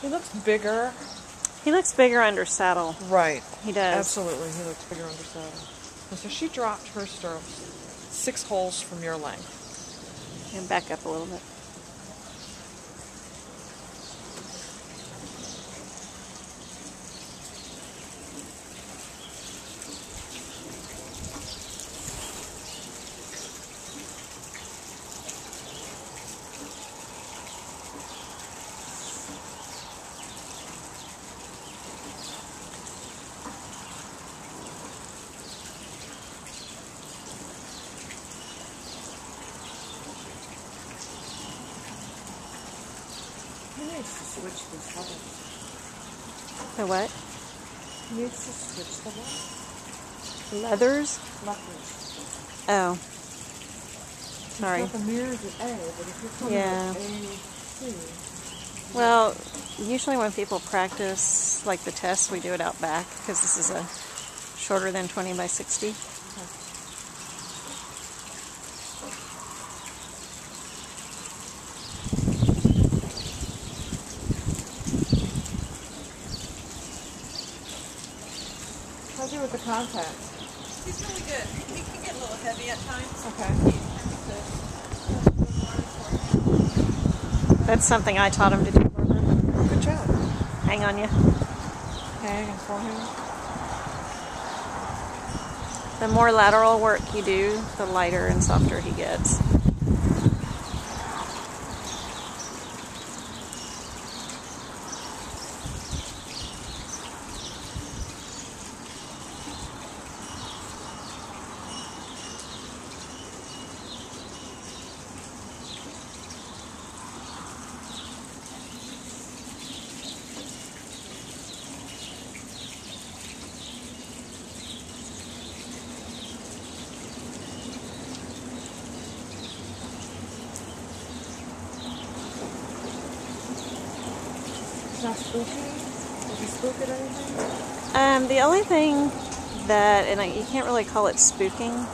He looks bigger. He looks bigger under saddle. Right. He does. Absolutely, he looks bigger under saddle. And so she dropped her stirrups 6 holes from your length. And back up a little bit. He needs to switch these levels. The what? He needs to switch the Leathers? levels. Oh. Sorry. He's got the mirrors at A, but if you're coming Yeah. at A, C. Well, usually when people practice, like the test, we do it out back because this is a shorter than 20 by 60. How's he with the contacts? He's really good. He can get a little heavy at times. Okay. That's something I taught him to do, Barbara. Good job. Hang on you. Hang and for him. The more lateral work you do, the lighter and softer he gets. It's not spooky? Did you spook at anything? The only thing that, and you can't really call it spooking,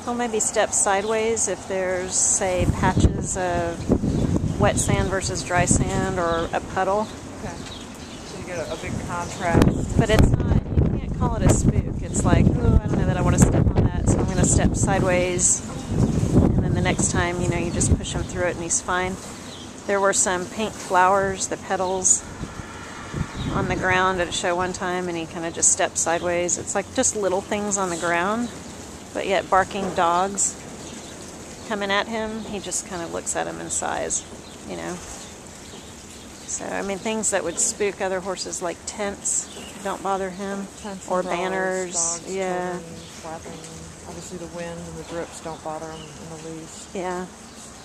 he'll maybe step sideways if there's, say, patches of wet sand versus dry sand or a puddle. Okay. So you get a big contrast. But it's not, you can't call it a spook. It's like, oh, I don't know that I want to step on that, so I'm going to step sideways. And then the next time, you know, you just push him through it and he's fine. There were some pink flowers, the petals, on the ground at a show one time, and he kind of just stepped sideways. It's like just little things on the ground, but yet barking dogs coming at him, he just kind of looks at them in size, you know. So, I mean, things that would spook other horses, like tents, don't bother him, Tents, or umbrellas, banners, dogs, yeah. children, flapping. Obviously the wind and the drips don't bother him in the least. Yeah.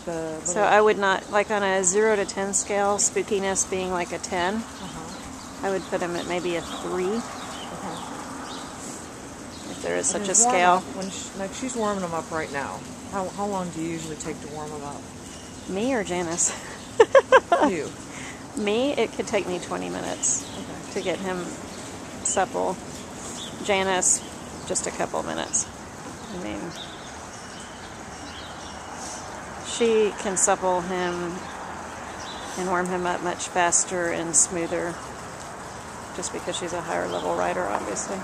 The So I would not, like on a 0 to 10 scale, spookiness being like a 10, I would put him at maybe a 3, if there is such a scale. When like she's warming them up right now. How long do you usually take to warm them up? Me or Janice? You. Me, it could take me 20 minutes to get him supple. Janice, just a couple minutes. I mean, she can supple him and warm him up much faster and smoother, just because she's a higher level rider, obviously.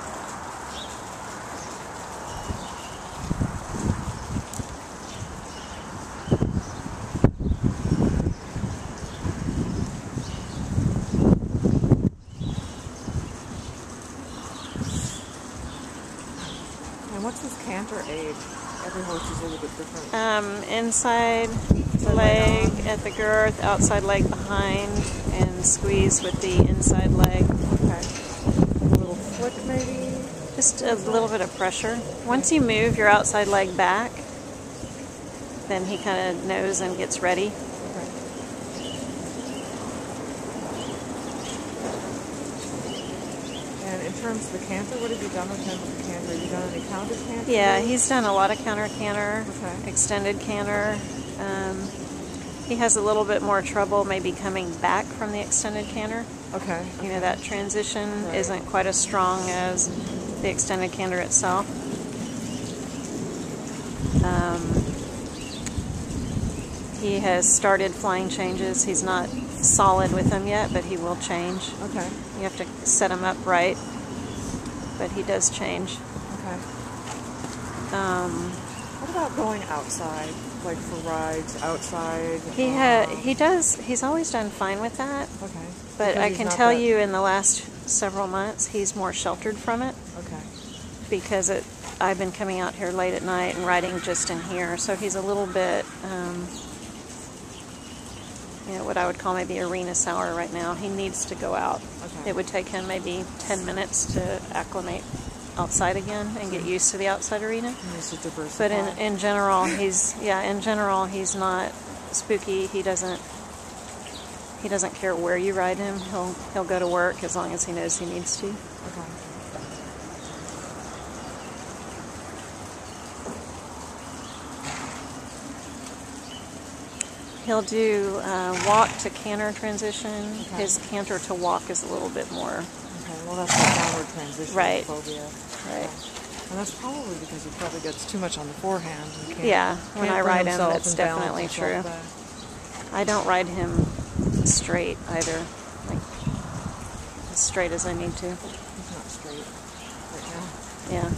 And what's his canter age? Every horse is a little bit different. Inside leg at the girth, outside leg behind, and squeeze with the inside leg. Okay. A little flick maybe? Just a little bit of pressure. Once you move your outside leg back, then he kind of knows and gets ready. Okay. And in terms of the canter, what have you done with him with the canter? Have you done any counted canter? Yeah, he's done a lot of counter canter, Okay. extended canter. He has a little bit more trouble maybe coming back from the extended canter. Okay. You know, that transition Right. isn't quite as strong as the extended canter itself. He has started flying changes. He's not solid with him yet, but he will change. Okay. You have to set him up right, but he does change. Okay. What about going outside, like for rides outside? He does. He's always done fine with that. Okay. But Because I he's can not tell that- you in the last several months, he's more sheltered from it Okay. because I've been coming out here late at night and riding just in here, so he's a little bit, what I would call maybe arena sour right now. He needs to go out. Okay. It would take him maybe 10 minutes to acclimate outside again and get used to the outside arena. He needs to diversify. But in general, he's not spooky. He doesn't care where you ride him. He'll go to work as long as he knows he needs to. Okay. He'll do walk to canter transition. Okay. His canter to walk is a little bit more. Okay. Well, that's the downward transition Right. phobia. Right. And that's probably because he probably gets too much on the forehand. And can't, Yeah, when can't I bring ride him, himself that's and balance definitely himself true. back. I don't ride him straight either, like as straight as I need to. He's not straight right now. Yeah.